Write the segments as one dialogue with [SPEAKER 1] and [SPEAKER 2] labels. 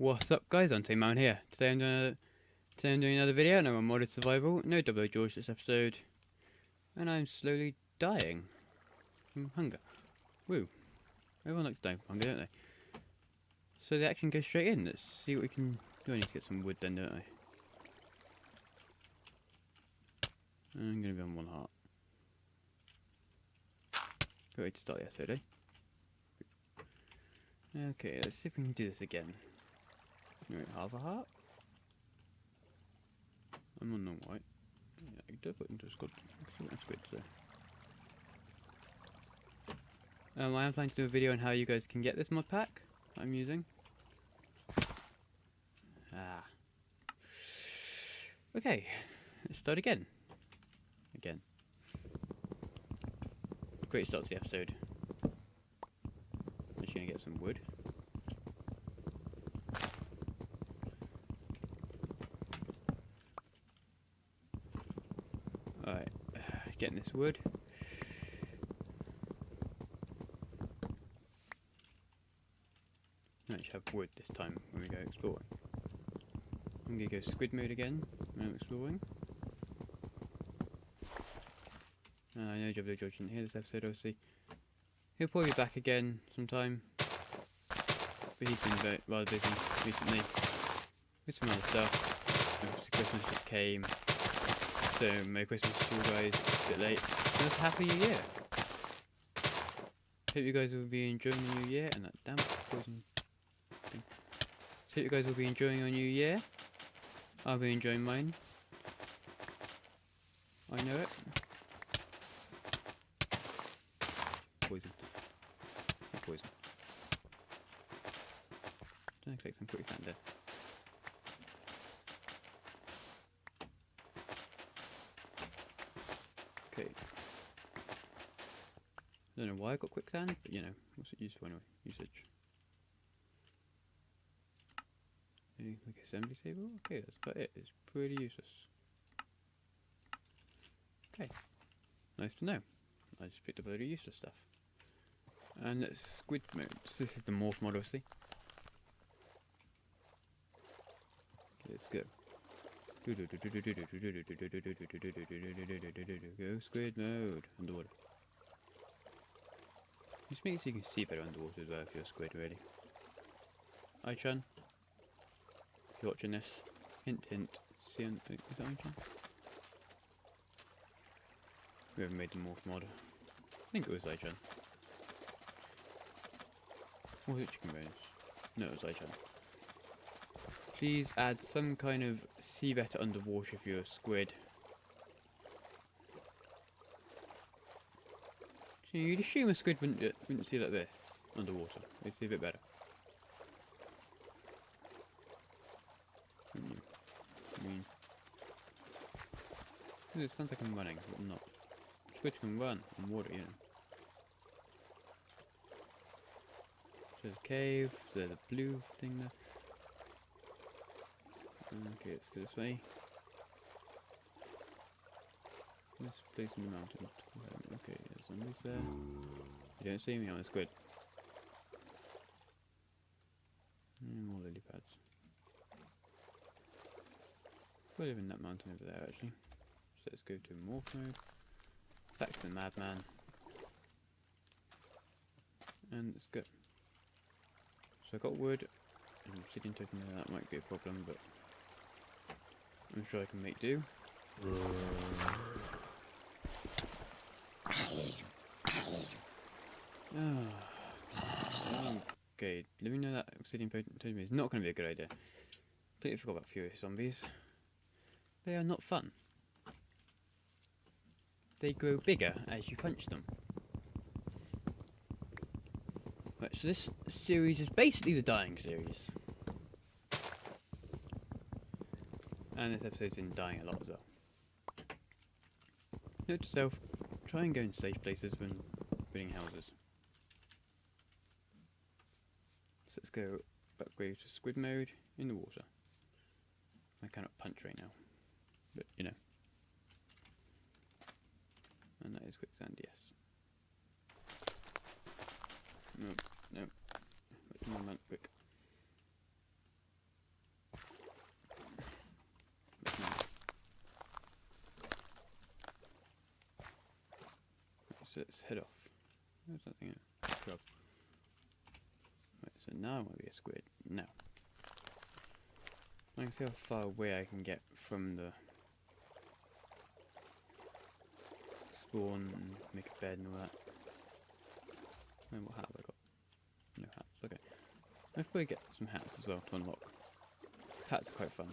[SPEAKER 1] What's up guys, I'm here. Today I'm doing another video, and I'm on modded survival. No WR-George this episode. And I'm slowly dying from hunger. Woo. Everyone likes dying from hunger, don't they? So the action goes straight in. Let's see what we can do. I need to get some wood then, don't I? I'm gonna be on 1 heart. Great way to start the episode, eh? Okay, let's see if we can do this again. Wait, half a heart? I'm on the white. Yeah, I can put into a squid. So. I am planning to do a video on how you guys can get this mod pack I'm using. Okay, let's start again. Great start to the episode. I'm just gonna get some wood. Alright, getting this wood. I actually have wood this time when we go exploring. I'm gonna go squid mode again when I'm exploring. I know WR-George didn't hear this episode, obviously. He'll probably be back again sometime. But he's been rather busy recently with some other stuff. Obviously Christmas just came. So Merry Christmas to you guys, a bit late. And it's a Happy New Year! Hope you guys will be enjoying the new year, and that damn poison thing. Hope you guys will be enjoying your new year. I'll be enjoying mine. I know it. Poison. Not poison. Don't expect some quicksand there. Okay. I don't know why I got quicksand, but you know, what's it used for anyway? Usage. Like assembly table? Okay, that's about it. It's pretty useless. Okay. Nice to know. I just picked up a load of useless stuff. And let's squid mode. So this is the Morph mod, obviously. Okay, let's go. Go squid mode. Underwater. Just make it so you can see better underwater as well if you're a squid, really. Hi, Chun. If you're watching this, hint, hint. See on, is that Chun? We haven't made the Morph mod. I think it was Chun. Or was it chicken bones? No, it was Chun. Please add some kind of see better underwater if you're a squid. So you'd assume a squid wouldn't see like this underwater. They'd see a bit better. I mean, it sounds like I'm running, but I'm not. Squids can run in water, you know. There's a cave, there's a blue thing there. Okay, let's go this way. This place in the mountain. Okay, there's zombies there. You don't see me, I'm a squid. More lily pads. I live in that mountain over there actually. So let's go to Morph mode. Back to the madman. And let's go. So I got wood and obsidian token there, that might be a problem, but I'm sure I can make do. Okay, let me know that obsidian totem is not going to be a good idea. Completely forgot about furious zombies. They are not fun. They grow bigger as you punch them. Right, so this series is basically the dying series. And this episode's been dying a lot as well. Note to self, try and go in safe places when building houses. So let's go upgrade to squid mode in the water. I cannot punch right now, but you know. And that is quicksand, yes. No. Quick. head off. Where's that thing? Shrub. Right, so now I want to be a squid. Now. I can see how far away I can get from the spawn and make a bed and all that. And what hat have I got? No hats, okay. I'll probably get some hats as well to unlock. Because hats are quite fun.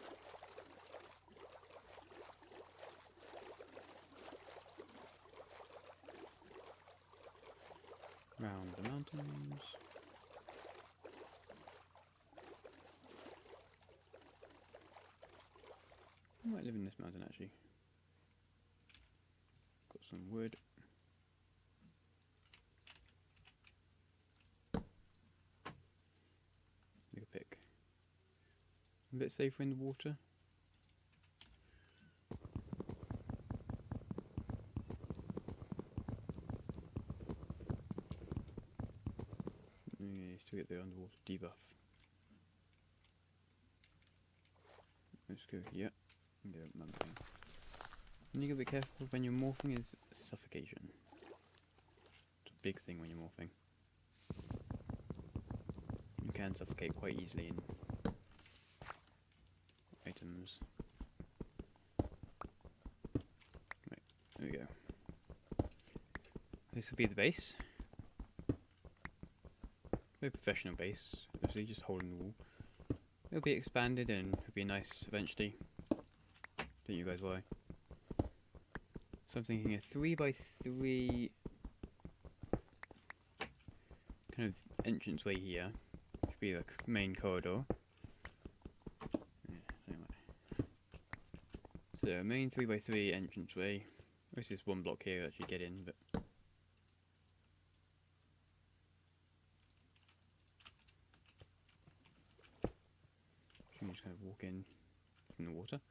[SPEAKER 1] Round the mountains. I might live in this mountain actually. Got some wood. Make a pick. A bit safer in the water. Yeah, still get the underwater debuff. Let's go here. Get another thing. And you gotta be careful when you're morphing is suffocation. It's a big thing when you're morphing. You can suffocate quite easily in items. Right, there we go. This will be the base. Very professional base, obviously just holding the wall. It'll be expanded and it'll be nice eventually. Don't you guys worry. So I'm thinking a 3x3 kind of entranceway here. Should be like main corridor. Yeah, anyway. So main 3x3 entranceway. There's this one block here to actually get in, but you can just kind of walk in from the water.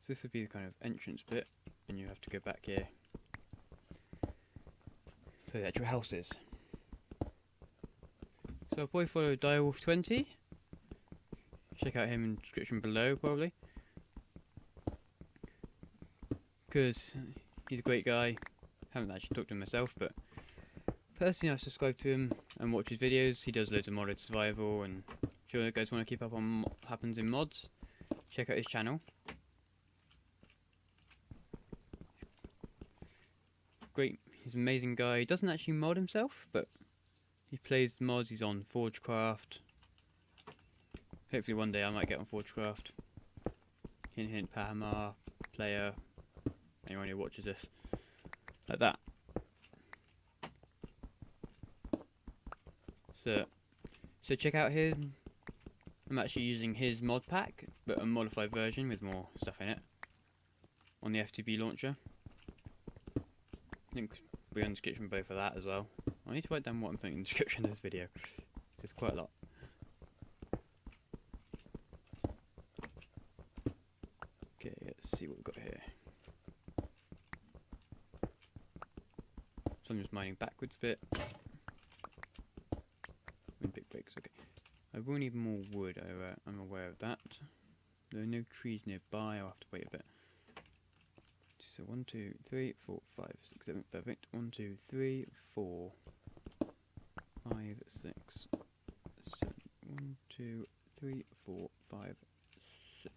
[SPEAKER 1] So this would be the kind of entrance bit, and you have to go back here to the actual houses. So I'll probably follow Direwolf20. Check out him in the description below, probably. Because he's a great guy. Haven't actually talked to him myself, but personally I've subscribed to him and watch his videos. He does loads of modded survival, and if you guys want to keep up on what happens in mods, check out his channel. Great, he's an amazing guy. He doesn't actually mod himself, but he plays mods. He's on ForgeCraft. Hopefully one day I might get on ForgeCraft. Hint hint, Pahama, player, anyone who watches this. Like that. So check out him. I'm actually using his mod pack, but a modified version with more stuff in it. On the FTB launcher. Links will be in the description below for that as well. I need to write down what I'm putting in the description of this video. There's quite a lot. Okay, let's see what we've got here. So I'm just mining backwards a bit. In big bricks, okay. I will need more wood, I'm aware of that. There are no trees nearby, I'll have to wait a bit. So 1, 2, 3, 4, 5, 6, 7, perfect. 1, 2, 3, 4, 5, 6, 7. 1, 2, 3, 4, 5, 6.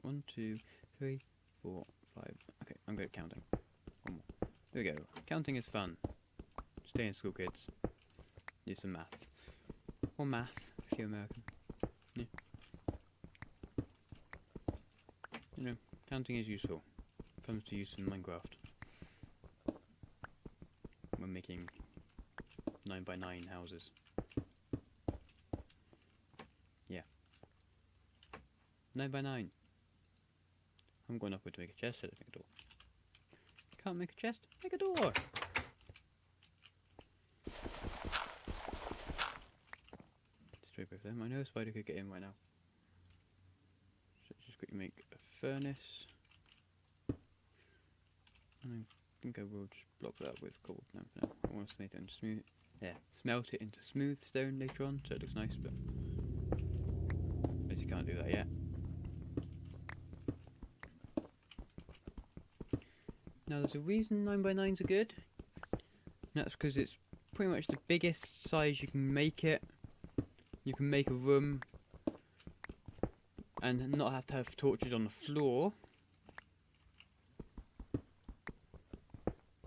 [SPEAKER 1] 1, 2, 3, 4, 5. Okay, I'm good at counting. One more. There we go. Counting is fun. Stay in school, kids. Do some maths. Or math, if you're American. Yeah. You know, counting is useful. Comes to use in Minecraft. We're making 9x9 houses. Yeah. 9x9. I'm going upward to make a chest, so let's make a door. Can't make a chest? Make a door! Straight over there. I know a spider could get in right now. So let's just quickly make a furnace. And I think I will just block that with gold now for now. I want to smelt it into smooth. Yeah, smelt it into smooth stone later on, so it looks nice, but I just can't do that yet. Now there's a reason 9x9s are good. And that's because it's pretty much the biggest size you can make it. You can make a room and not have to have torches on the floor,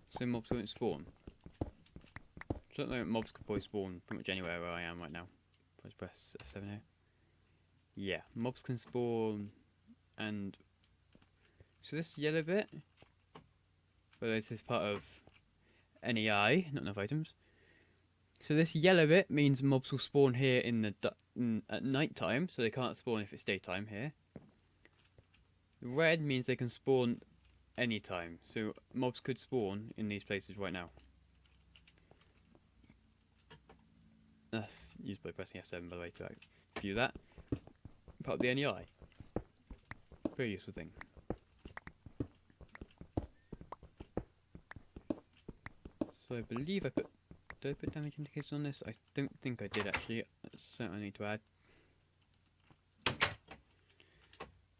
[SPEAKER 1] so mobs won't spawn. So at the moment mobs could probably spawn pretty much anywhere where I am right now. Let's press F7 here. Yeah, mobs can spawn, and so this yellow bit, well, this is part of NEI, not enough items. So this yellow bit means mobs will spawn here in the at night time, so they can't spawn if it's daytime here. The red means they can spawn anytime, so mobs could spawn in these places right now. That's used by pressing F7, by the way, to view that. Part of the NEI. Very useful thing. So I believe did I put damage indicators on this? I don't think I did actually. That's something I need to add.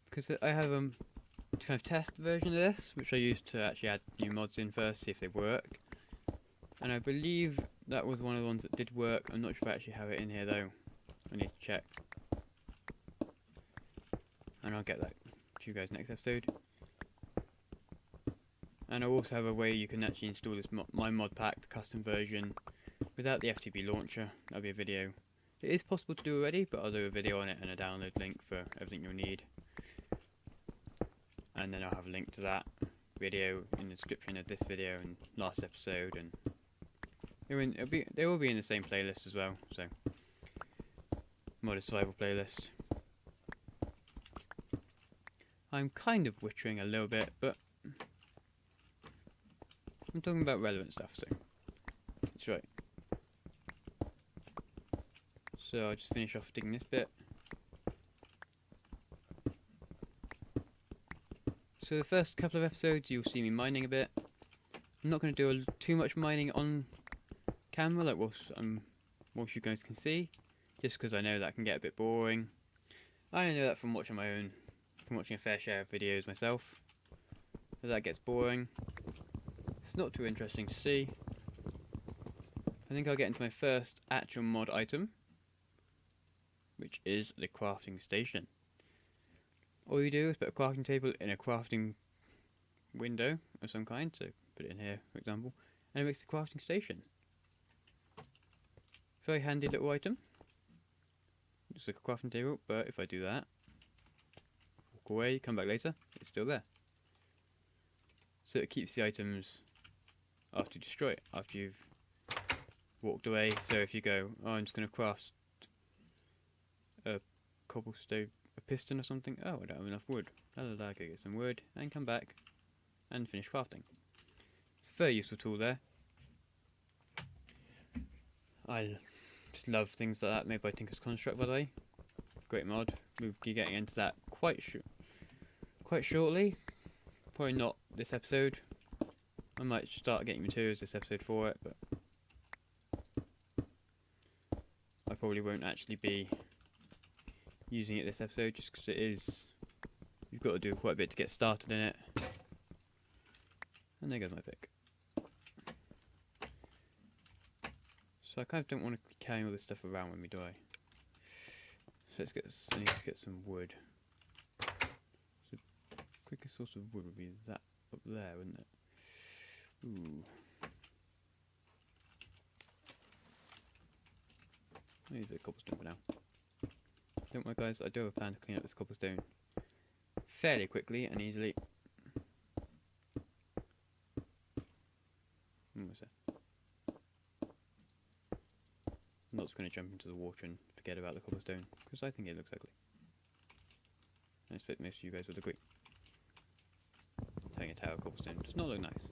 [SPEAKER 1] Because I have a kind of test version of this, which I used to actually add new mods in first, see if they work. And I believe that was one of the ones that did work. I'm not sure if I actually have it in here though. I need to check. And I'll get that to you guys next episode. And I also have a way you can actually install this my mod pack, the custom version, without the FTP launcher. That'll be a video. It is possible to do already, but I'll do a video on it and a download link for everything you'll need. And then I'll have a link to that video in the description of this video and last episode, and they will be in the same playlist as well. So, modded survival playlist. I'm kind of witchering a little bit, but I'm talking about relevant stuff, so that's right. So I'll just finish off digging this bit. So the first couple of episodes you'll see me mining a bit. I'm not going to do too much mining on camera like what you guys can see, just because I know that can get a bit boring. I know that from watching a fair share of videos myself, that gets boring. It's not too interesting to see. I think I'll get into my first actual mod item, which is the crafting station. All you do is put a crafting table in a crafting window of some kind, so put it in here for example, and it makes the crafting station. Very handy little item. Just like a crafting table, but if I do that, walk away, come back later, it's still there. So it keeps the items after you destroy it, after you've walked away. So if you go, oh, I'm just going to craft a cobblestone, a piston or something, oh, I don't have enough wood, I go get some wood, and come back and finish crafting. It's a very useful tool there. I just love things like that, made by Tinker's Construct, by the way. Great mod. We'll be getting into that quite shortly. Probably not this episode. I might start getting materials this episode for it, but I probably won't actually be using it this episode, just because you've got to do quite a bit to get started in it. And there goes my pick. So I kind of don't want to be carrying all this stuff around with me, do I? So I need to get some wood. So quickest source of wood would be that up there, wouldn't it? Ooh. I'll use a bit of cobblestone for now. Don't worry guys, I do have a plan to clean up this cobblestone fairly quickly and easily. What's that? I'm not just going to jump into the water and forget about the cobblestone, because I think it looks ugly. I expect most of you guys would agree. Having a tower of cobblestone does not look nice.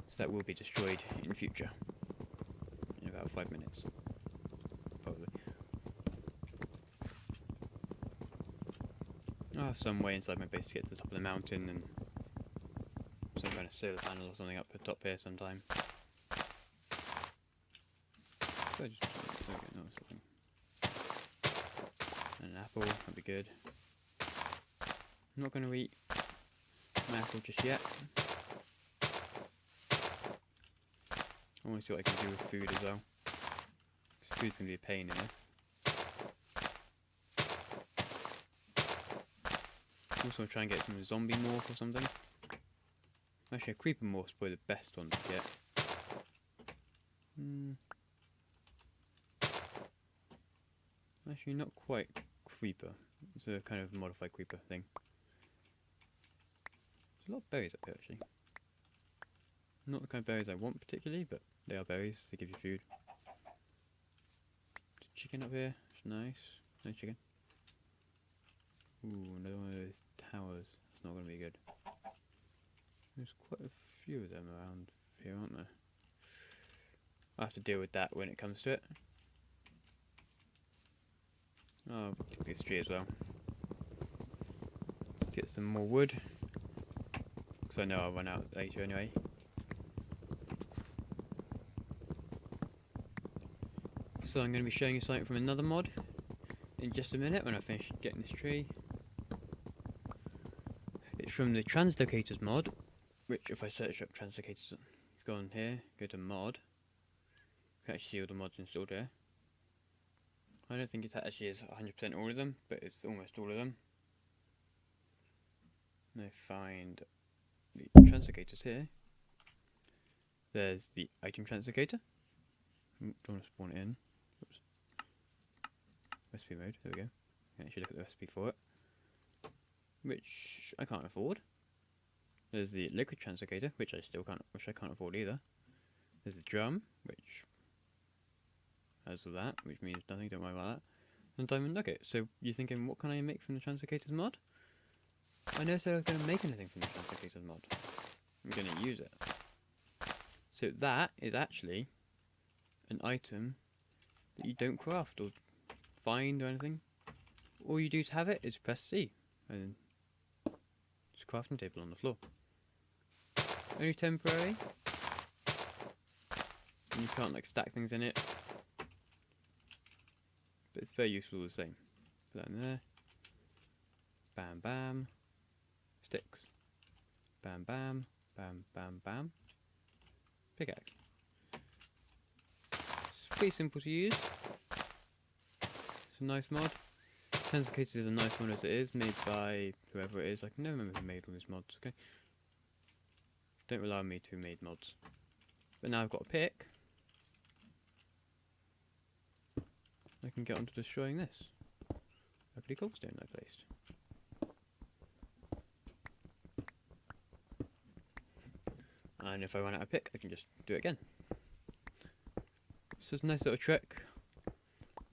[SPEAKER 1] So that will be destroyed in future. In about 5 minutes. Probably. I'll have some way inside my base to get to the top of the mountain, and some kind of solar panel or something up the top here sometime. So I just okay, no, something. And an apple, that'd be good. I'm not going to eat my apple just yet. I want to see what I can do with food as well. Because food's going to be a pain in this. Also try and get some zombie morph or something. Actually, a creeper morph's probably the best one to get. Actually, not quite creeper. It's a kind of modified creeper thing. There's a lot of berries up here, actually. Not the kind of berries I want particularly, but they are berries. They give you food. Chicken up here. It's nice. No chicken. Ooh, another one of those towers. That's not going to be good. There's quite a few of them around here, aren't there? I'll have to deal with that when it comes to it. Oh, I'll take this tree as well. Let's get some more wood. Because I know I'll run out later anyway. So I'm going to be showing you something from another mod in just a minute when I finish getting this tree. It's from the Translocators mod, which if I search up Translocators, go on here, go to mod, you can actually see all the mods installed here. I don't think it actually is 100% all of them, but it's almost all of them. And I find the Translocators here. There's the item Translocator. Don't want to spawn it in. Oops. Recipe mode, there we go. You can actually look at the recipe for it, which I can't afford. There's the liquid Translocator, which I can't afford either. There's the drum, which has all that, which means nothing, don't worry about that. And diamond nugget. So you're thinking, what can I make from the Translocators mod? I never said I was going to make anything from the Translocators mod. I'm going to use it. So that is actually an item that you don't craft or find or anything. All you do to have it is press C and it's a crafting table on the floor. Only temporary. And you can't like stack things in it. But it's very useful all the same. Put that in there. Bam bam. Sticks. Bam bam. Bam bam bam. Pickaxe. It's pretty simple to use. It's a nice mod. Translocators is a nice one as it is, made by whoever it is. I can never remember who made all these mods, okay? Don't rely on me to have made mods. But now I've got a pick. I can get on to destroying this. Ugly cobblestone I placed. And if I run out of pick, I can just do it again. So it's a nice little trick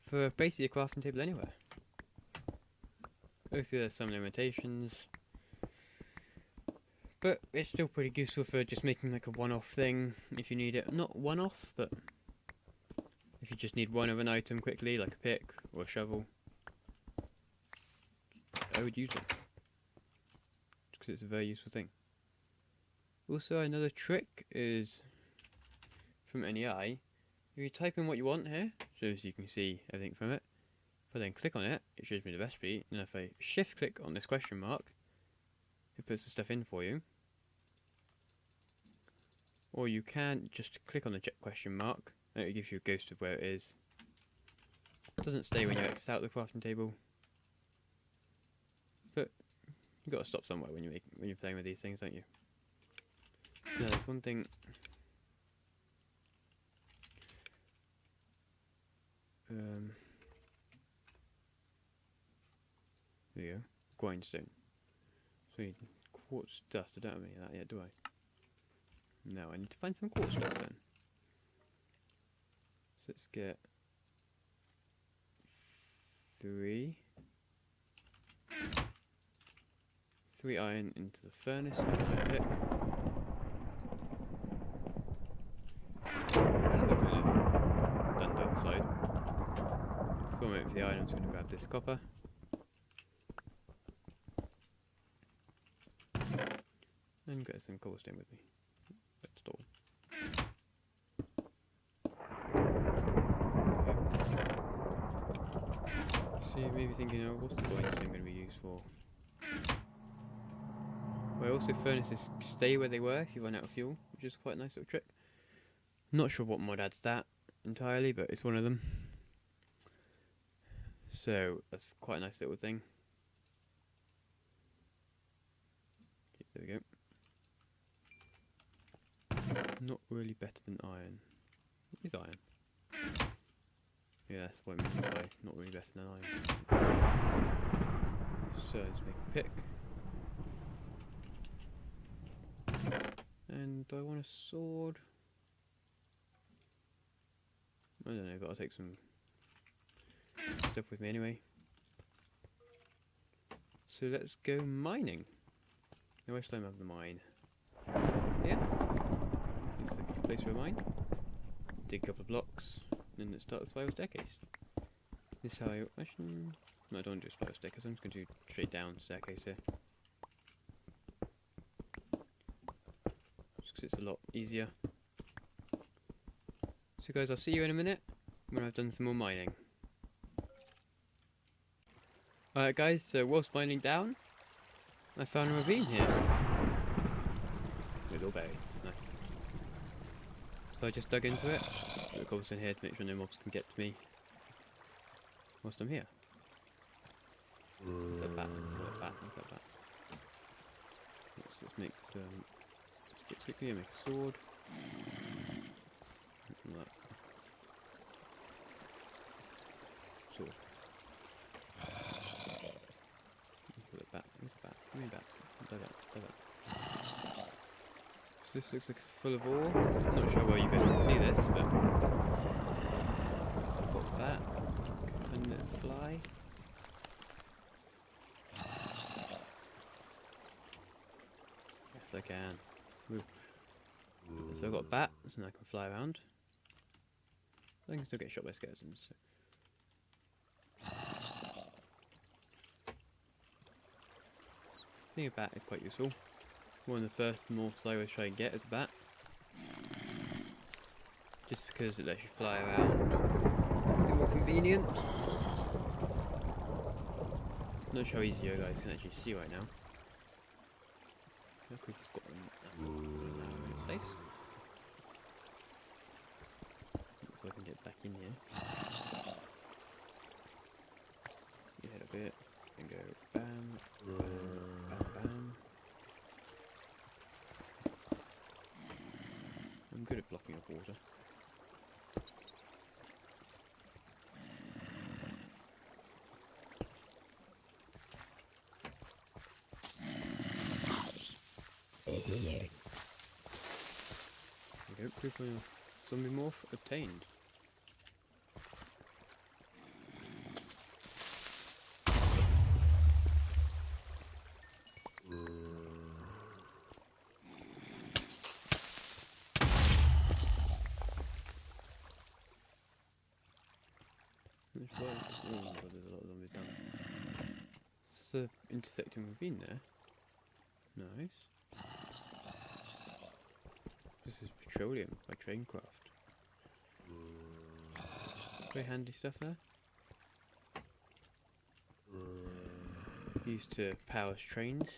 [SPEAKER 1] for basically a crafting table anywhere. Obviously there's some limitations, but it's still pretty useful for just making like a one-off thing if you need it. Not one-off, but if you just need one of an item quickly, like a pick or a shovel, I would use it because it's a very useful thing. Also, another trick is from NEI. If you type in what you want here, so as you can see everything from it, if I then click on it, it shows me the recipe, and if I shift click on this question mark, it puts the stuff in for you. Or you can just click on the question mark, and it gives you a ghost of where it is. It doesn't stay when you exit out the crafting table, but you've got to stop somewhere when you're playing with these things, don't you? Now, there's one thing. There you go. Grindstone. So you need quartz dust. I don't have any of that yet, do I? No, I need to find some quartz dust then. So let's get 3 iron into the furnace with my pick. Done to the side. So I'll wait for the iron. I'm just going to grab this copper. And get some cobblestone with me. Let's store. So you may be thinking, oh, what's the grindstone going to be used for? Well, also furnaces stay where they were if you run out of fuel, which is quite a nice little trick. Not sure what mod adds that entirely, but it's one of them. So that's quite a nice little thing. Okay, there we go. Not really better than iron. It is iron. Yeah, that's what I mean by not really better than iron. So let's make a pick. And do I want a sword? I don't know, gotta take some stuff with me anyway. So let's go mining. Now where should I have the mine? Yeah. This is a good place for a mine. Dig a couple of blocks, and then let's start the spiral staircase. This is how I actually... No, I don't want to do a spiral staircase, I'm just going to do straight down staircase here. Just because it's a lot easier. So guys, I'll see you in a minute when I've done some more mining. Alright guys, so whilst mining down, I found a ravine here. Little berry, nice. So I just dug into it, put the cobblestone here to make sure no mobs can get to me whilst I'm here. Is that bat? Is that bat? Is that bat? Let's just make some sticks quickly and make a sword. From that. Sword. Put it back. Where's the bat? Give me a bat. Dug that. So this looks like it's full of ore. Not sure where you guys can see this, but so I've got that. And let it fly. Yes, I can. Woo. So I've got a bat, so now I can fly around. I can still get shot by skeletons. So. I think a bat is quite useful. One of the first morphs I always try and get is a bat. Just because it lets you fly around. It's a bit more convenient. Not sure how easy you guys can actually see right now. How quick it's got in its face. So I can get back in here. You hit a bit and go bam, bam, bam. I'm good at blocking up water. There we go, proof of zombie morph obtained. Oh, there's a lot of zombies down there. It's an intersecting ravine there. Nice. This is petroleum by TrainCraft. Very handy stuff there. Used to power trains.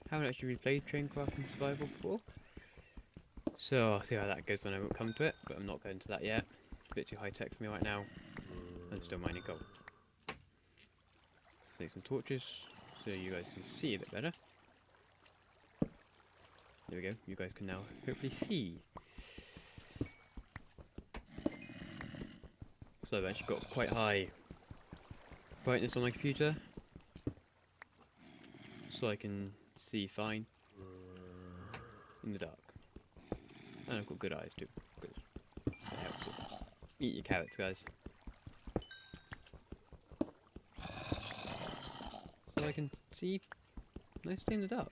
[SPEAKER 1] Haven't actually replayed TrainCraft in survival before, so I'll see how that goes when I come to it, but I'm not going to that yet. A bit too high tech for me right now. I'm still mining gold. Let's make some torches so you guys can see a bit better. There we go, you guys can now hopefully see. So I've actually got quite high brightness on my computer, so I can see fine in the dark. And I've got good eyes too. Good. That helps too. Eat your carrots, guys. So I can see nicely in the dark.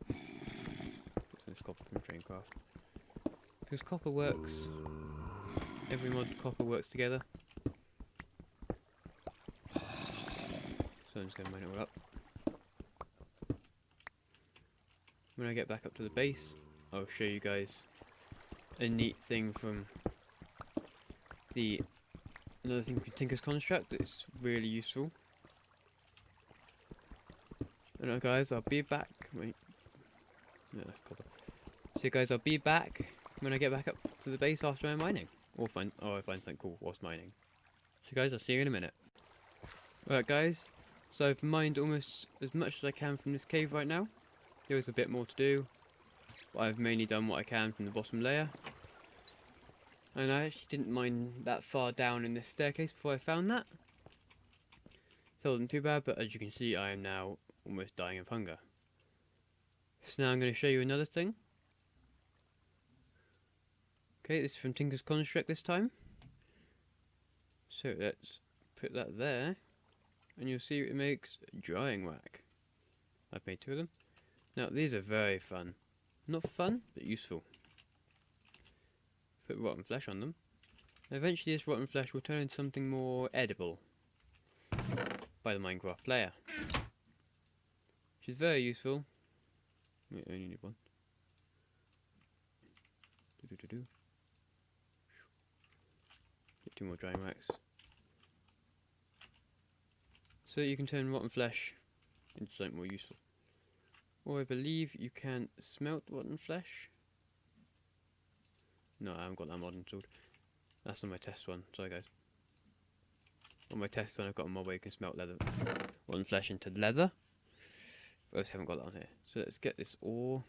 [SPEAKER 1] Put some copper from TrainCraft. Because copper works. Every mod copper works together. So I'm just going to mine it all up. When I get back up to the base, I'll show you guys a neat thing from another thing from Tinker's Construct that's really useful. Alright guys, I'll be back. Wait. Yeah, that's copper. So guys, I'll be back when I get back up to the base after my mining. Or I find something cool whilst mining. So guys, I'll see you in a minute. Right guys, so I've mined almost as much as I can from this cave right now. There is a bit more to do, but I've mainly done what I can from the bottom layer. And I actually didn't mine that far down in this staircase before I found that. So it wasn't too bad, but as you can see I am now almost dying of hunger. So now I'm going to show you another thing. Okay, this is from Tinker's Construct this time. So let's put that there, and you'll see it makes drying rack. I've made 2 of them. Now these are very fun. Not fun, but useful. Put rotten flesh on them. And eventually this rotten flesh will turn into something more edible by the Minecraft player. Which is very useful. I only need one. Get 2 more drying racks. So you can turn rotten flesh into something more useful. Or I believe you can smelt rotten flesh. No, I haven't got that mod installed. That's on my test one. Sorry guys. On my test one I've got a mod where you can smelt rotten flesh into leather. But I just haven't got that on here. So let's get this ore.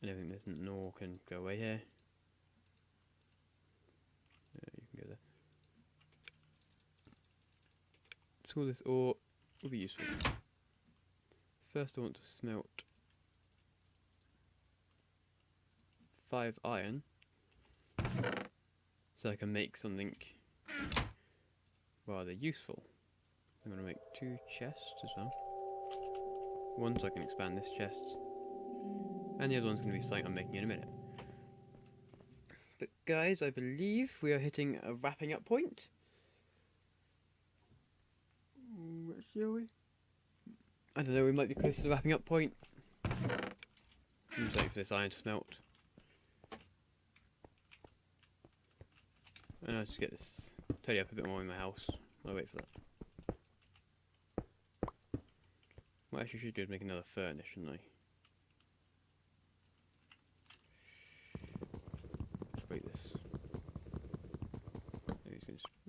[SPEAKER 1] And everything that isn't an ore can go away here. You can go there. So all this ore will be useful. First I want to smelt 5 iron so I can make something rather useful. I'm going to make 2 chests as well. One so I can expand this chest, and the other one's going to be something I'm making in a minute. But guys, I believe we are hitting a wrapping up point. Shall we? I don't know, we might be close to the wrapping up point. I'm just waiting for this iron to smelt. And I'll just get this tidy up a bit more in my house. I'll wait for that. What I actually should do is make another furnace, shouldn't I? Just break this. Maybe it's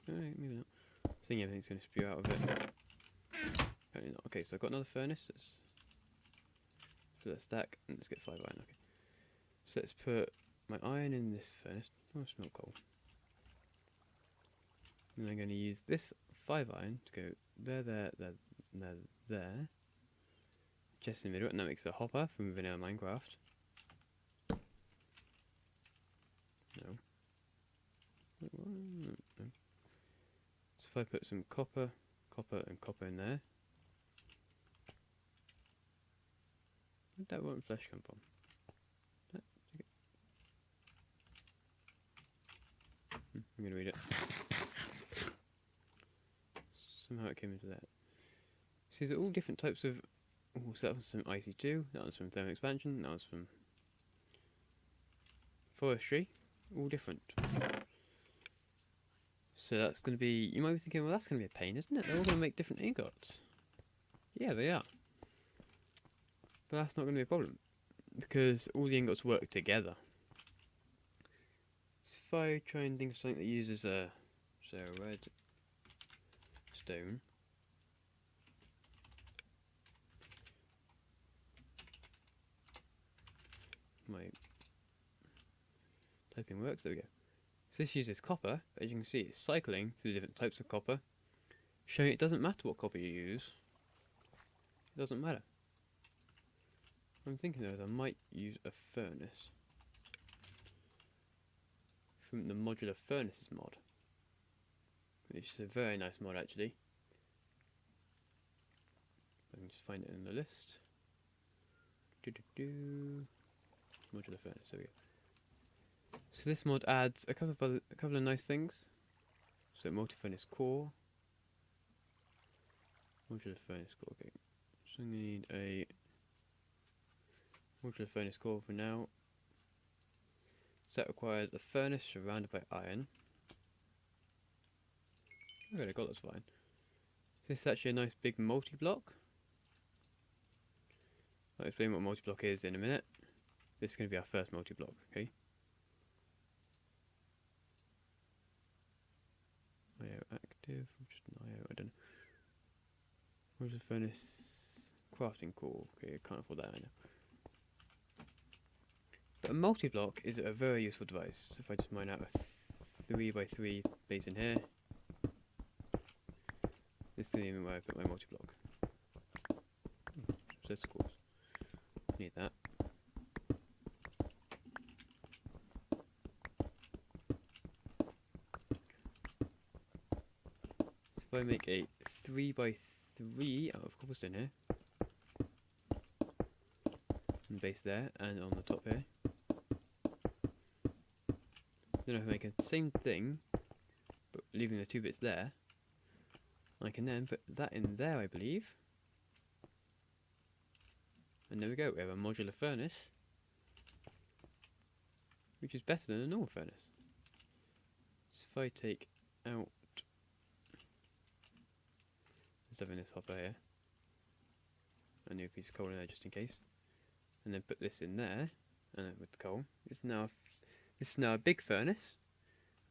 [SPEAKER 1] gonna maybe not. I think everything's going to spew out of it. Apparently not. Okay, so I've got another furnace. Let's put that stack and let's get 5 iron. Okay. So let's put my iron in this furnace. Oh, I smell coal. And I'm going to use this 5 iron to go there. Just in the middle, and that makes a hopper from vanilla Minecraft. No. No. So if I put some copper, and copper in there. Where'd that rotten flesh come from? I'm going to read it. Somehow it came into that. So these are all different types of... Oh, so that was from IC2, that was from Thermal Expansion, that was from Forestry. All different. So that's going to be... You might be thinking, well that's going to be a pain, isn't it? They're all going to make different ingots. Yeah, they are. But that's not going to be a problem. Because all the ingots work together. So if I try and think of something that uses a... So red stone. My typing works, there we go. So this uses copper, but as you can see it's cycling through the different types of copper, showing it doesn't matter what copper you use, it doesn't matter. I'm thinking though that I might use a furnace from the ModularFurnace mod, which is a very nice mod actually. I can just find it in the list. ModularFurnace, there we go. So this mod adds a couple of nice things. So multi-furnace core. ModularFurnace core, okay. So I'm going to need a ModularFurnace core for now. So that requires a furnace surrounded by iron. I've already got this fine. So this is actually a nice big multi-block. I'll explain what multi-block is in a minute. This is going to be our first multi-block, okay? IO active, just an IO, I don't know. ModularFurnace crafting core, okay, I can't afford that right now. But a multi-block is a very useful device. If I just mine out a 3x3 base in here, this is the even where I put my multi-block. Circles. Need that. So if I make a 3x3 out of cobblestone here, and base there, and on the top here, then I can make the same thing, but leaving the 2 bits there. I can then put that in there, I believe. And there we go, we have a modular furnace, which is better than a normal furnace. So if I take out the stuff in this hopper here, a new piece of coal in there just in case, and then put this in there, and then with the coal, this is now a big furnace,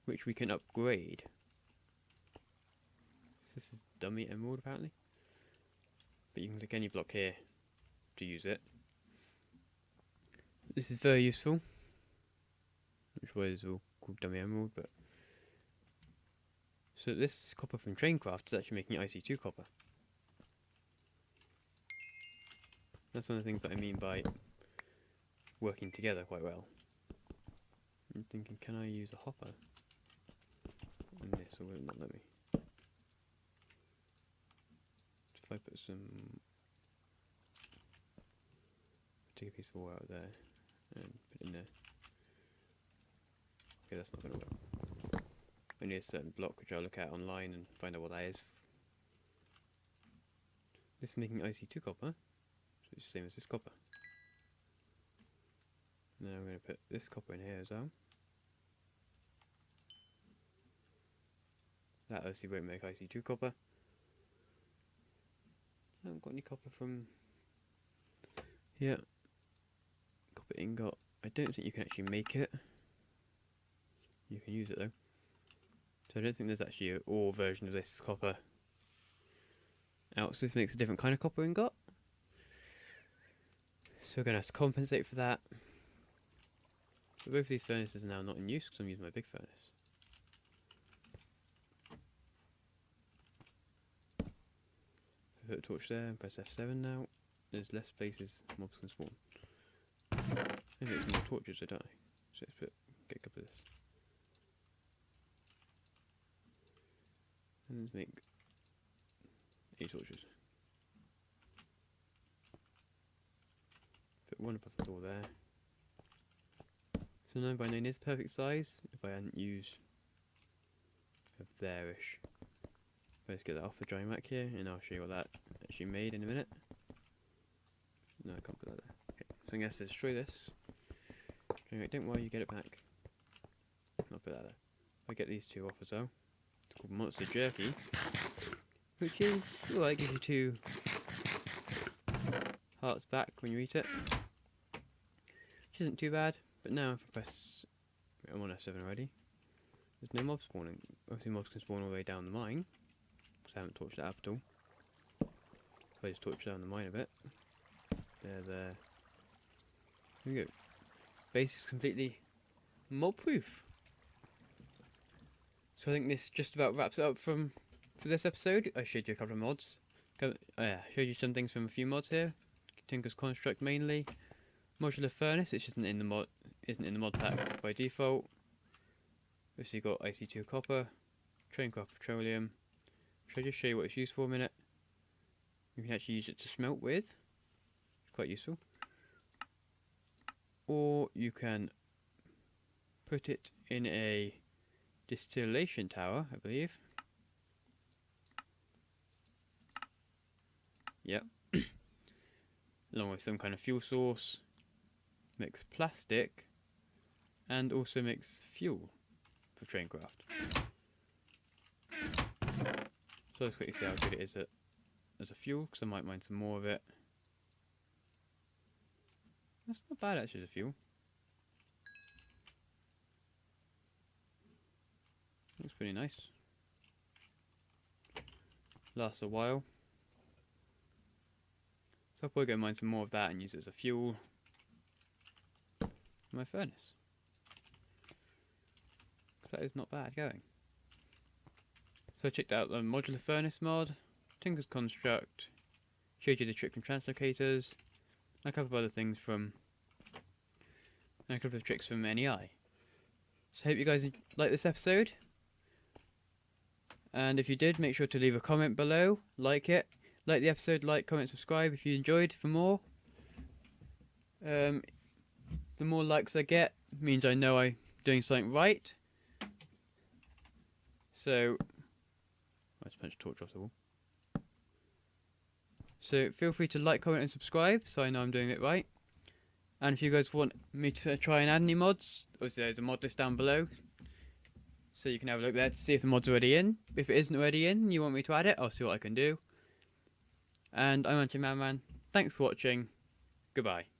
[SPEAKER 1] which we can upgrade. So this is dummy emerald apparently, but you can click any block here to use it. This is very useful, which was all called dummy emerald, but so this copper from TrainCraft is actually making IC2 copper. That's one of the things that I mean by working together quite well. I'm thinking, can I use a hopper in this, or will it not let me? If I put some, take a piece of ore out there and put it in there. Okay, that's not going to work. I need a certain block which I'll look at online and find out what that is. This is making IC2 copper, so it's the same as this copper. Now I'm going to put this copper in here as well. That obviously won't make IC2 copper. I haven't got any copper from here. Copper ingot. I don't think you can actually make it. You can use it though. So I don't think there's actually an ore version of this copper out. So this makes a different kind of copper ingot. So we're going to have to compensate for that. But both of these furnaces are now not in use because I'm using my big furnace. Put a torch there and press F7 now. There's less places mobs can spawn. Maybe it's more torches, don't I? So let's get a couple of this. And let's make 8 torches. Put one above the door there. So 9x9 is perfect size if I hadn't used a there-ish. Let's get that off the drying rack here, and I'll show you what that actually made in a minute. No, I can't put that there. Okay, so I'm going to have to destroy this. Okay, don't worry, you get it back. I'll put that there. I get these 2 off as well. It's called Monster Jerky, which is, well, it gives you 2 hearts back when you eat it. Which isn't too bad, but now if I press, I'm on F7 already, there's no mobs spawning. Obviously mobs can spawn all the way down the mine, because I haven't torched that up at all. If I just torch down the mine a bit, there. There we go. Base is completely mob proof. So I think this just about wraps it up for this episode. I showed you a couple of mods. Showed you some things from a few mods here. Tinker's Construct mainly. Modular Furnace, which isn't in the mod pack by default. Obviously got IC2 copper, TrainCraft petroleum. Should I just show you what it's used for a minute? You can actually use it to smelt with. It's quite useful. Or you can put it in a distillation tower, I believe. Yep. Along with some kind of fuel source. Makes plastic. And also makes fuel for TrainCraft. So let's quickly see how good it is as a fuel, because I might mine some more of it. That's not bad actually as a fuel. Looks pretty nice. Lasts a while. So I'll probably go mine some more of that and use it as a fuel for my furnace. Because that is not bad going. So I checked out the ModularFurnace mod, Tinker's Construct, showed you the trick from translocators, and a couple of other things from, and a couple of tricks from NEI. So I hope you guys like this episode. And if you did, make sure to leave a comment below, like it, like the episode, like, comment, subscribe if you enjoyed for more. The more likes I get means I know I'm doing something right. So, let's punch a torch off the wall. So feel free to like, comment and subscribe so I know I'm doing it right. And if you guys want me to try and add any mods, obviously there's a mod list down below. So you can have a look there to see if the mod's already in. If it isn't already in and you want me to add it, I'll see what I can do. And I'm ArchimedesShips. Thanks for watching. Goodbye.